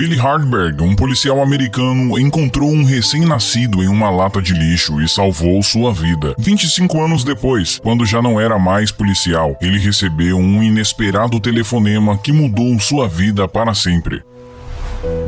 Billy Hartberg, um policial americano, encontrou um recém-nascido em uma lata de lixo e salvou sua vida. 25 anos depois, quando já não era mais policial, ele recebeu um inesperado telefonema que mudou sua vida para sempre.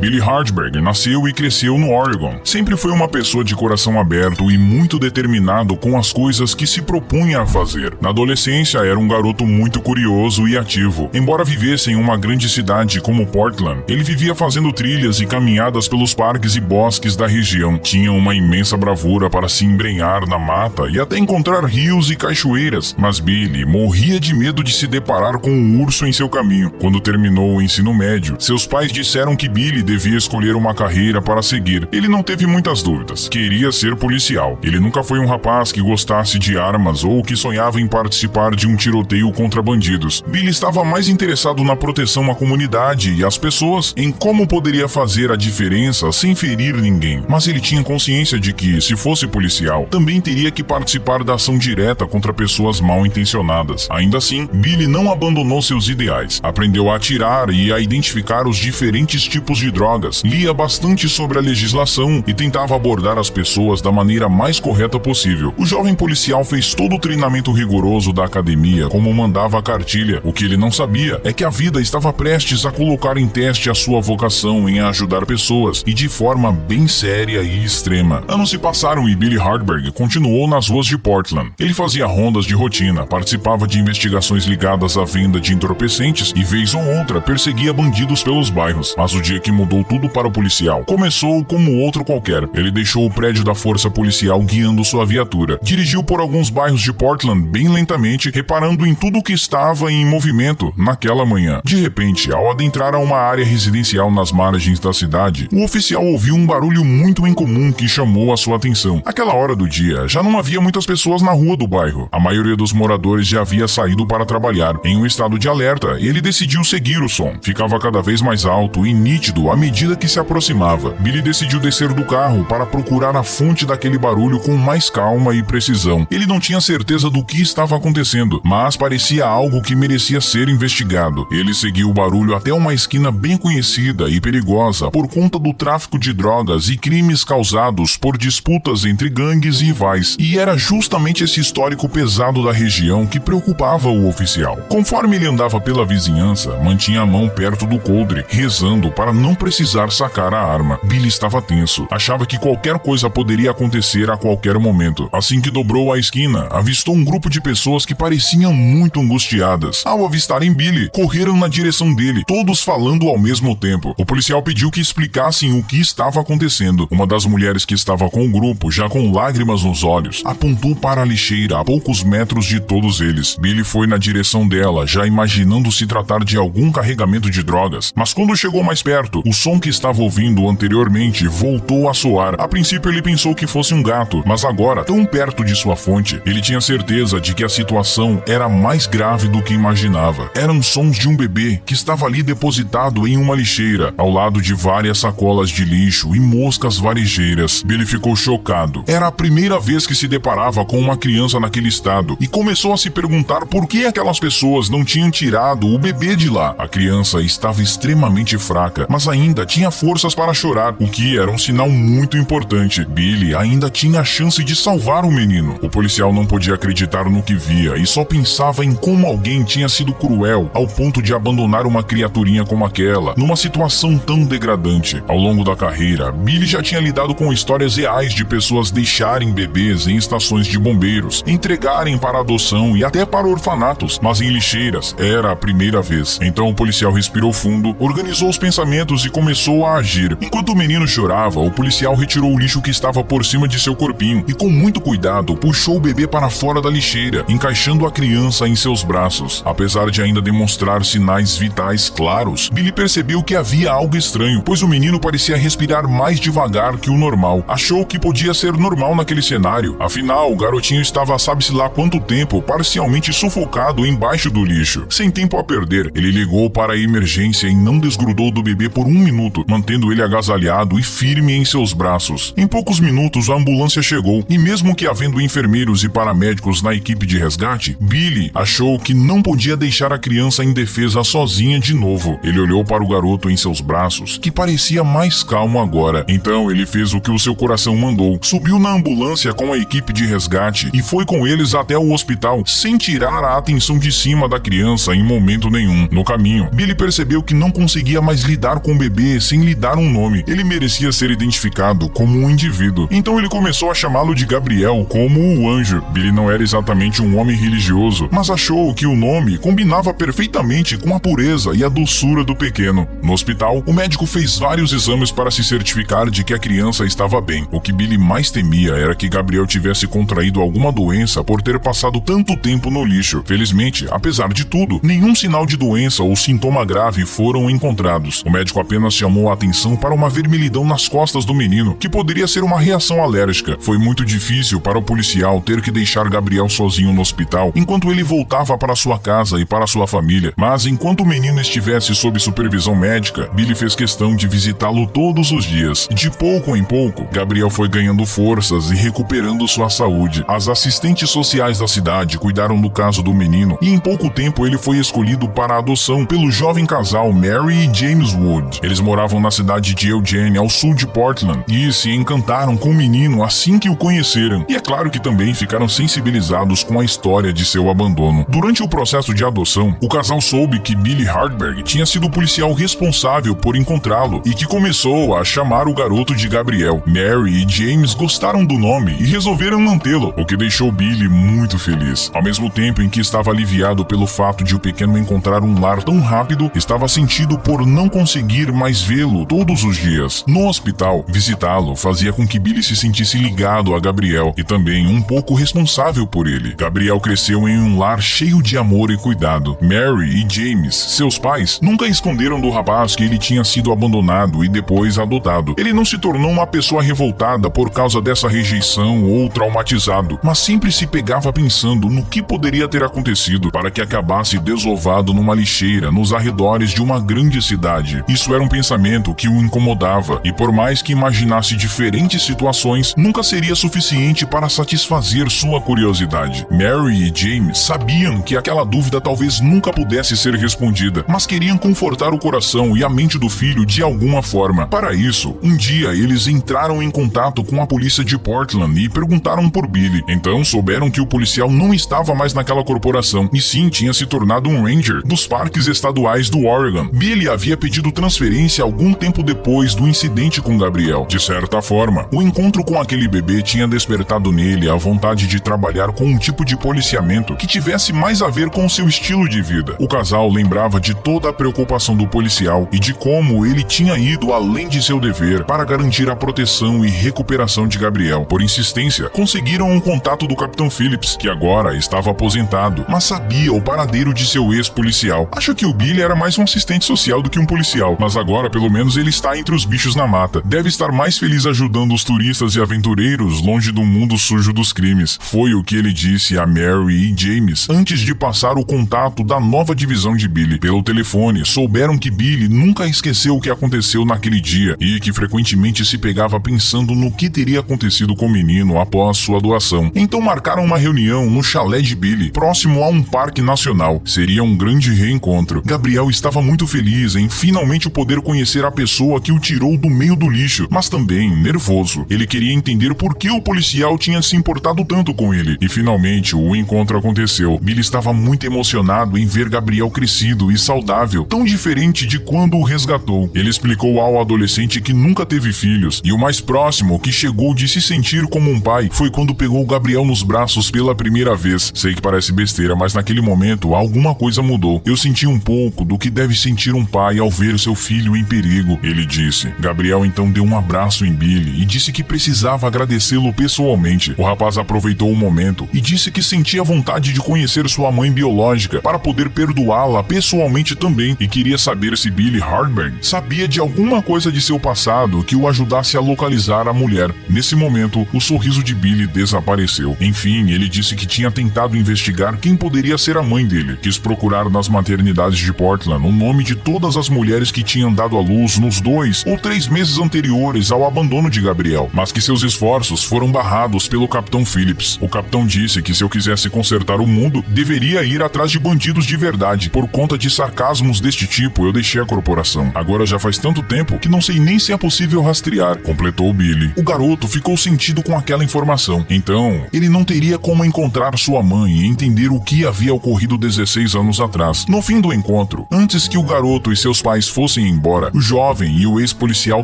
Billy Hartberg nasceu e cresceu no Oregon. Sempre foi uma pessoa de coração aberto e muito determinado com as coisas que se propunha a fazer. Na adolescência, era um garoto muito curioso e ativo. Embora vivesse em uma grande cidade como Portland, ele vivia fazendo trilhas e caminhadas pelos parques e bosques da região. Tinha uma imensa bravura para se embrenhar na mata e até encontrar rios e cachoeiras. Mas Billy morria de medo de se deparar com um urso em seu caminho. Quando terminou o ensino médio, seus pais disseram que Billy devia escolher uma carreira para seguir. Ele não teve muitas dúvidas. Queria ser policial. Ele nunca foi um rapaz que gostasse de armas ou que sonhava em participar de um tiroteio contra bandidos. Billy estava mais interessado na proteção à comunidade e às pessoas, em como poderia fazer a diferença sem ferir ninguém. Mas ele tinha consciência de que, se fosse policial, também teria que participar da ação direta contra pessoas mal intencionadas. Ainda assim, Billy não abandonou seus ideais. Aprendeu a atirar e a identificar os diferentes tipos de drogas, lia bastante sobre a legislação e tentava abordar as pessoas da maneira mais correta possível. O jovem policial fez todo o treinamento rigoroso da academia como mandava a cartilha. O que ele não sabia é que a vida estava prestes a colocar em teste a sua vocação em ajudar pessoas e de forma bem séria e extrema. Anos se passaram e Billy Hartberg continuou nas ruas de Portland. Ele fazia rondas de rotina, participava de investigações ligadas à venda de entorpecentes e, vez ou outra, perseguia bandidos pelos bairros. Mas o dia que mudou tudo para o policial começou como outro qualquer. Ele deixou o prédio da força policial guiando sua viatura. Dirigiu por alguns bairros de Portland bem lentamente, reparando em tudo que estava em movimento naquela manhã. De repente, ao adentrar a uma área residencial nas margens da cidade, o oficial ouviu um barulho muito incomum que chamou a sua atenção. Aquela hora do dia, já não havia muitas pessoas na rua do bairro. A maioria dos moradores já havia saído para trabalhar. Em um estado de alerta, ele decidiu seguir o som. Ficava cada vez mais alto e nítido à medida que se aproximava. Billy decidiu descer do carro para procurar a fonte daquele barulho com mais calma e precisão. Ele não tinha certeza do que estava acontecendo, mas parecia algo que merecia ser investigado. Ele seguiu o barulho até uma esquina bem conhecida e perigosa por conta do tráfico de drogas e crimes causados por disputas entre gangues e rivais. E era justamente esse histórico pesado da região que preocupava o oficial. Conforme ele andava pela vizinhança, mantinha a mão perto do coldre, rezando para não precisar sacar a arma. Billy estava tenso. Achava que qualquer coisa poderia acontecer a qualquer momento. Assim que dobrou a esquina, avistou um grupo de pessoas que pareciam muito angustiadas. Ao avistarem Billy, correram na direção dele, todos falando ao mesmo tempo. O policial pediu que explicassem o que estava acontecendo. Uma das mulheres que estava com o grupo, já com lágrimas nos olhos, apontou para a lixeira a poucos metros de todos eles. Billy foi na direção dela, já imaginando se tratar de algum carregamento de drogas. Mas quando chegou mais perto, o som que estava ouvindo anteriormente voltou a soar. A princípio ele pensou que fosse um gato, mas agora, tão perto de sua fonte, ele tinha certeza de que a situação era mais grave do que imaginava. Eram sons de um bebê que estava ali depositado em uma lixeira, ao lado de várias sacolas de lixo e moscas varejeiras. Billy ficou chocado. Era a primeira vez que se deparava com uma criança naquele estado e começou a se perguntar por que aquelas pessoas não tinham tirado o bebê de lá. A criança estava extremamente fraca, mas ainda tinha forças para chorar, o que era um sinal muito importante. Billy ainda tinha a chance de salvar o menino. O policial não podia acreditar no que via e só pensava em como alguém tinha sido cruel ao ponto de abandonar uma criaturinha como aquela, numa situação tão degradante. Ao longo da carreira, Billy já tinha lidado com histórias reais de pessoas deixarem bebês em estações de bombeiros, entregarem para adoção e até para orfanatos, mas em lixeiras era a primeira vez. Então o policial respirou fundo, organizou os pensamentos e começou a agir. Enquanto o menino chorava, o policial retirou o lixo que estava por cima de seu corpinho e com muito cuidado puxou o bebê para fora da lixeira, encaixando a criança em seus braços. Apesar de ainda demonstrar sinais vitais claros, Billy percebeu que havia algo estranho, pois o menino parecia respirar mais devagar que o normal. Achou que podia ser normal naquele cenário, afinal o garotinho estava sabe-se lá quanto tempo parcialmente sufocado embaixo do lixo. Sem tempo a perder, ele ligou para a emergência e não desgrudou do bebê por um minuto, mantendo ele agasalhado e firme em seus braços. Em poucos minutos, a ambulância chegou, e mesmo que havendo enfermeiros e paramédicos na equipe de resgate, Billy achou que não podia deixar a criança indefesa sozinha de novo. Ele olhou para o garoto em seus braços, que parecia mais calmo agora. Então ele fez o que o seu coração mandou, subiu na ambulância com a equipe de resgate e foi com eles até o hospital, sem tirar a atenção de cima da criança em momento nenhum. No caminho, Billy percebeu que não conseguia mais lidar com o bebê sem lhe dar um nome. Ele merecia ser identificado como um indivíduo. Então ele começou a chamá-lo de Gabriel, como o anjo. Billy não era exatamente um homem religioso, mas achou que o nome combinava perfeitamente com a pureza e a doçura do pequeno. No hospital, o médico fez vários exames para se certificar de que a criança estava bem. O que Billy mais temia era que Gabriel tivesse contraído alguma doença por ter passado tanto tempo no lixo. Felizmente, apesar de tudo, nenhum sinal de doença ou sintoma grave foram encontrados. O médico apenas chamou a atenção para uma vermelhidão nas costas do menino, que poderia ser uma reação alérgica. Foi muito difícil para o policial ter que deixar Gabriel sozinho no hospital, enquanto ele voltava para sua casa e para sua família. Mas enquanto o menino estivesse sob supervisão médica, Billy fez questão de visitá-lo todos os dias. De pouco em pouco, Gabriel foi ganhando forças e recuperando sua saúde. As assistentes sociais da cidade cuidaram do caso do menino e em pouco tempo ele foi escolhido para a adoção pelo jovem casal Mary e James Wood. Eles moravam na cidade de Eugene, ao sul de Portland, e se encantaram com o menino assim que o conheceram. E é claro que também ficaram sensibilizados com a história de seu abandono. Durante o processo de adoção, o casal soube que Billy Hartberg tinha sido o policial responsável por encontrá-lo e que começou a chamar o garoto de Gabriel. Mary e James gostaram do nome e resolveram mantê-lo, o que deixou Billy muito feliz. Ao mesmo tempo em que estava aliviado pelo fato de o pequeno encontrar um lar tão rápido, estava sentido por não conseguir mais vê-lo todos os dias. No hospital, visitá-lo fazia com que Billy se sentisse ligado a Gabriel e também um pouco responsável por ele. Gabriel cresceu em um lar cheio de amor e cuidado. Mary e James, seus pais, nunca esconderam do rapaz que ele tinha sido abandonado e depois adotado. Ele não se tornou uma pessoa revoltada por causa dessa rejeição ou traumatizado, mas sempre se pegava pensando no que poderia ter acontecido para que acabasse desovado numa lixeira nos arredores de uma grande cidade. Isso era um pensamento que o incomodava e por mais que imaginasse diferentes situações, nunca seria suficiente para satisfazer sua curiosidade. Mary e James sabiam que aquela dúvida talvez nunca pudesse ser respondida, mas queriam confortar o coração e a mente do filho de alguma forma. Para isso, um dia eles entraram em contato com a polícia de Portland e perguntaram por Billy. Então souberam que o policial não estava mais naquela corporação, e sim tinha se tornado um ranger dos parques estaduais do Oregon. Billy havia pedido transferência algum tempo depois do incidente com Gabriel. De certa forma, o encontro com aquele bebê tinha despertado nele a vontade de trabalhar com um tipo de policiamento que tivesse mais a ver com seu estilo de vida. O casal lembrava de toda a preocupação do policial e de como ele tinha ido além de seu dever para garantir a proteção e recuperação de Gabriel. Por insistência, conseguiram um contato do Capitão Phillips, que agora estava aposentado, mas sabia o paradeiro de seu ex-policial. Acho que o Billy era mais um assistente social do que um policial, mas agora pelo menos ele está entre os bichos na mata. Deve estar mais feliz ajudando os turistas e aventureiros longe do mundo sujo dos crimes. Foi o que ele disse a Mary e James antes de passar o contato da nova divisão de Billy. Pelo telefone, souberam que Billy nunca esqueceu o que aconteceu naquele dia e que frequentemente se pegava pensando no que teria acontecido com o menino após sua doação. Então marcaram uma reunião no chalé de Billy, próximo a um parque nacional. Seria um grande reencontro. Gabriel estava muito feliz em finalmente poder conhecer a pessoa que o tirou do meio do lixo, mas também nervoso. Ele queria entender por que o policial tinha se importado tanto com ele. E finalmente o encontro aconteceu. Billy estava muito emocionado em ver Gabriel crescido e saudável, tão diferente de quando o resgatou. Ele explicou ao adolescente que nunca teve filhos, e o mais próximo que chegou de se sentir como um pai foi quando pegou Gabriel nos braços pela primeira vez. Sei que parece besteira, mas naquele momento alguma coisa mudou. Eu senti um pouco do que deve sentir um pai ao ver seu filho em perigo, ele disse. Gabriel então deu um abraço em Billy e disse que precisava agradecê-lo pessoalmente. O rapaz aproveitou o momento e disse que sentia vontade de conhecer sua mãe biológica para poder perdoá-la pessoalmente também, e queria saber se Billy Hartberg sabia de alguma coisa de seu passado que o ajudasse a localizar a mulher. Nesse momento, o sorriso de Billy desapareceu. Enfim, ele disse que tinha tentado investigar quem poderia ser a mãe dele. Quis procurar nas maternidades de Portland o nome de todas as mulheres que tinham tinham dado à luz nos 2 ou 3 meses anteriores ao abandono de Gabriel, mas que seus esforços foram barrados pelo Capitão Phillips. O capitão disse que se eu quisesse consertar o mundo, deveria ir atrás de bandidos de verdade. Por conta de sarcasmos deste tipo, eu deixei a corporação. Agora já faz tanto tempo que não sei nem se é possível rastrear, completou Billy. O garoto ficou sentido com aquela informação. Então, ele não teria como encontrar sua mãe e entender o que havia ocorrido 16 anos atrás. No fim do encontro, antes que o garoto e seus pais fossem embora, o jovem e o ex-policial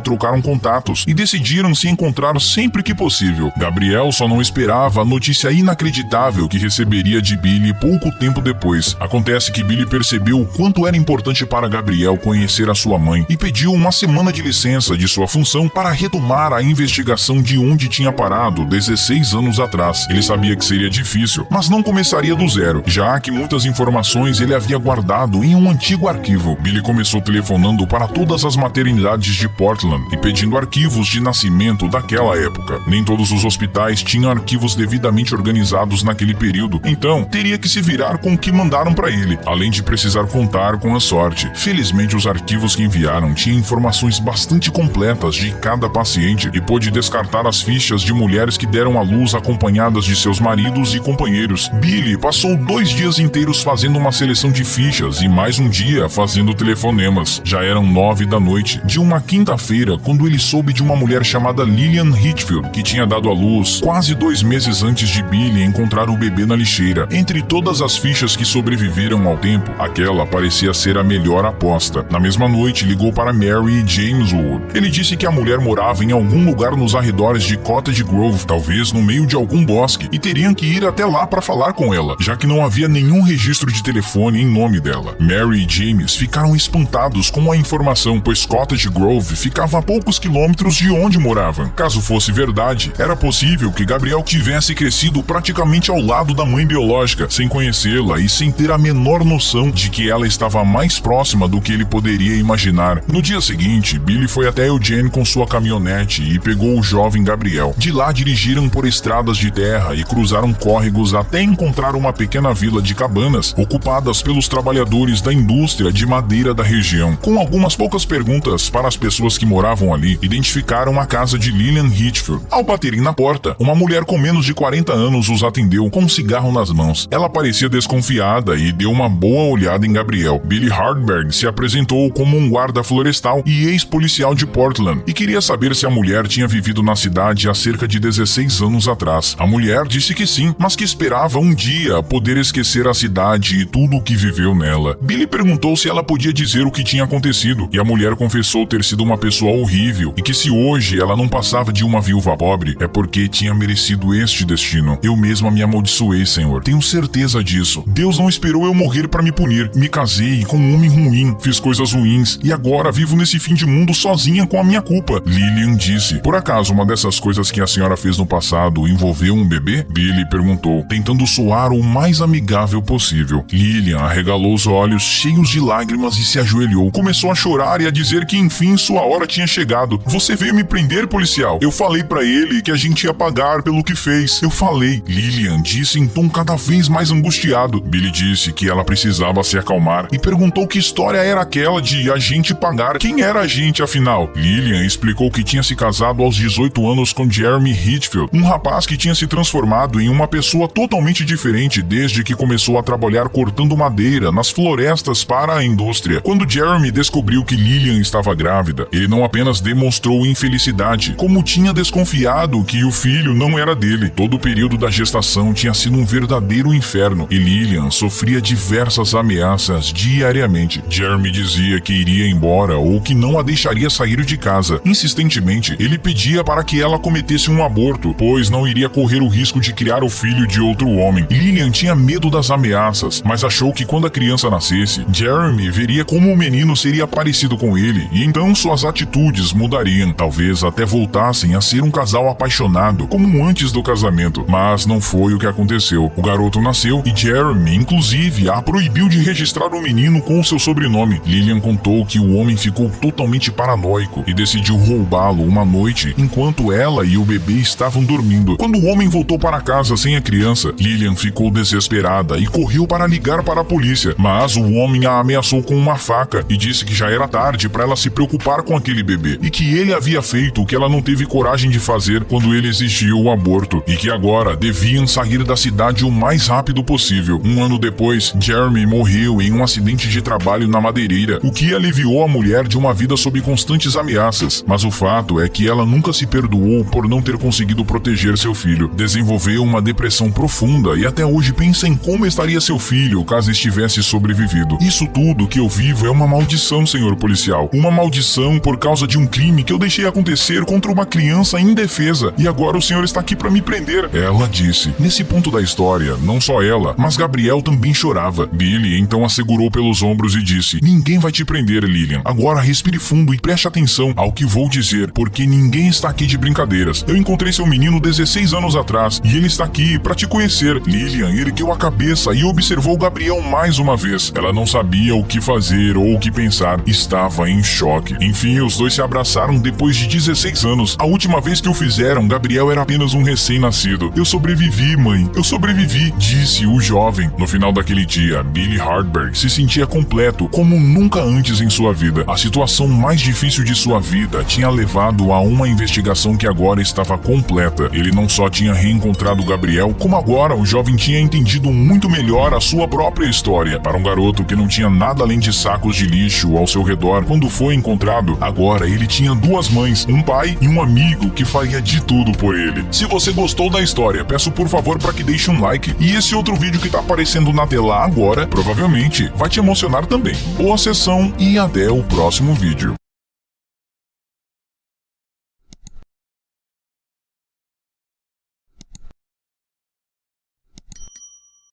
trocaram contatos e decidiram se encontrar sempre que possível. Gabriel só não esperava a notícia inacreditável que receberia de Billy pouco tempo depois. Acontece que Billy percebeu o quanto era importante para Gabriel conhecer a sua mãe e pediu uma semana de licença de sua função para retomar a investigação de onde tinha parado 16 anos atrás. Ele sabia que seria difícil, mas não começaria do zero, já que muitas informações ele havia guardado em um antigo arquivo. Billy começou telefonando para todas as maternidades de Portland e pedindo arquivos de nascimento daquela época. Nem todos os hospitais tinham arquivos devidamente organizados naquele período, então teria que se virar com o que mandaram para ele, além de precisar contar com a sorte. Felizmente, os arquivos que enviaram tinham informações bastante completas de cada paciente e pôde descartar as fichas de mulheres que deram à luz acompanhadas de seus maridos e companheiros. Billy passou 2 dias inteiros fazendo uma seleção de fichas e mais um dia fazendo telefonemas. Já eram 9 da noite de uma quinta-feira quando ele soube de uma mulher chamada Lillian Hitchfield, que tinha dado à luz quase 2 meses antes de Billy encontrar o bebê na lixeira. Entre todas as fichas que sobreviveram ao tempo, aquela parecia ser a melhor aposta. Na mesma noite, ligou para Mary James Wood. Ele disse que a mulher morava em algum lugar nos arredores de Cottage Grove, talvez no meio de algum bosque, e teriam que ir até lá para falar com ela, já que não havia nenhum registro de telefone em nome dela. Mary e James ficaram espantados com a informação, pois Cottage Grove ficava a poucos quilômetros de onde moravam. Caso fosse verdade, era possível que Gabriel tivesse crescido praticamente ao lado da mãe biológica, sem conhecê-la e sem ter a menor noção de que ela estava mais próxima do que ele poderia imaginar. No dia seguinte, Billy foi até Eugene com sua caminhonete e pegou o jovem Gabriel. De lá dirigiram por estradas de terra e cruzaram córregos até encontrar uma pequena vila de cabanas ocupadas pelos trabalhadores da indústria de madeira da região. Com algumas poucas perguntas para as pessoas que moravam ali, identificaram a casa de Lillian Hitchfield. Ao baterem na porta, uma mulher com menos de 40 anos os atendeu com um cigarro nas mãos. Ela parecia desconfiada e deu uma boa olhada em Gabriel. Billy Hardberg se apresentou como um guarda florestal e ex-policial de Portland e queria saber se a mulher tinha vivido na cidade há cerca de 16 anos atrás. A mulher disse que sim, mas que esperava um dia poder esquecer a cidade e tudo o que viveu nela. Billy perguntou se ela podia dizer o que tinha acontecido e a mulher confessou ter sido uma pessoa horrível e que se hoje ela não passava de uma viúva pobre é porque tinha merecido este destino. Eu mesma me amaldiçoei, Senhor. Tenho certeza disso. Deus não esperou eu morrer para me punir. Me casei com um homem ruim, fiz coisas ruins e agora vivo nesse fim de mundo sozinha com a minha culpa. Lillian disse. Por acaso uma dessas coisas que a senhora fez no passado envolveu um bebê? Billy perguntou, tentando soar o mais amigável possível. Lillian arregalou os olhos cheios de lágrimas e se ajoelhou. Começou a chorar e a dizer que enfim sua hora tinha chegado. Você veio me prender, policial. Eu falei pra ele que a gente ia pagar pelo que fez. Eu falei. Lillian disse em tom cada vez mais angustiado. Billy disse que ela precisava se acalmar e perguntou que história era aquela de a gente pagar. Quem era a gente, afinal? Lillian explicou que tinha se casado aos 18 anos com Jeremy Hitchfield, um rapaz que tinha se transformado em uma pessoa totalmente diferente desde que começou a trabalhar cortando madeira nas florestas para a indústria. Quando Jeremy descobriu que Lillian estava grávida, ele não apenas demonstrou infelicidade, como tinha desconfiado que o filho não era dele. Todo o período da gestação tinha sido um verdadeiro inferno e Lillian sofria diversas ameaças diariamente. Jeremy dizia que iria embora ou que não a deixaria sair de casa. Insistentemente, ele pedia para que ela cometesse um aborto, pois não iria correr o risco de criar o filho de outro homem. Lillian tinha medo das ameaças, mas achou que quando a criança nascesse, Jeremy veria como o menino seria parecido com ele e então suas atitudes mudariam. Talvez até voltassem a ser um casal apaixonado, como antes do casamento. Mas não foi o que aconteceu. O garoto nasceu e Jeremy, inclusive, a proibiu de registrar o menino com o seu sobrenome. Lillian contou que o homem ficou totalmente paranoico e decidiu roubá-lo uma noite enquanto ela e o bebê estavam dormindo. Quando o homem voltou para casa sem a criança, Lillian ficou desesperada e correu para ligar para a polícia, mas o homem a ameaçou com uma faca e disse que já já era tarde para ela se preocupar com aquele bebê e que ele havia feito o que ela não teve coragem de fazer quando ele exigiu o aborto e que agora deviam sair da cidade o mais rápido possível. Um ano depois, Jeremy morreu em um acidente de trabalho na madeireira, o que aliviou a mulher de uma vida sob constantes ameaças. Mas o fato é que ela nunca se perdoou por não ter conseguido proteger seu filho. Desenvolveu uma depressão profunda e até hoje pensa em como estaria seu filho caso estivesse sobrevivido. Isso tudo que eu vivo é uma maldição, senhor policial. Uma maldição por causa de um crime que eu deixei acontecer contra uma criança indefesa e agora o senhor está aqui para me prender. Ela disse. Nesse ponto da história, não só ela, mas Gabriel também chorava. Billy então a segurou pelos ombros e disse: ninguém vai te prender, Lillian. Agora respire fundo e preste atenção ao que vou dizer, porque ninguém está aqui de brincadeiras. Eu encontrei seu menino 16 anos atrás e ele está aqui para te conhecer. Lillian ergueu a cabeça e observou Gabriel mais uma vez. Ela não sabia o que fazer ou o que pensar. Estava em choque. Enfim, os dois se abraçaram depois de 16 anos. A última vez que o fizeram, Gabriel era apenas um recém-nascido. Eu sobrevivi, mãe. Eu sobrevivi, disse o jovem. No final daquele dia, Billy Hartberg se sentia completo, como nunca antes em sua vida. A situação mais difícil de sua vida tinha levado a uma investigação que agora estava completa. Ele não só tinha reencontrado Gabriel, como agora o jovem tinha entendido muito melhor a sua própria história. Para um garoto que não tinha nada além de sacos de lixo ao seu redor quando foi encontrado, agora ele tinha duas mães, um pai e um amigo que faria de tudo por ele. Se você gostou da história, peço por favor para que deixe um like. E esse outro vídeo que tá aparecendo na tela agora, provavelmente vai te emocionar também. Boa sessão e até o próximo vídeo.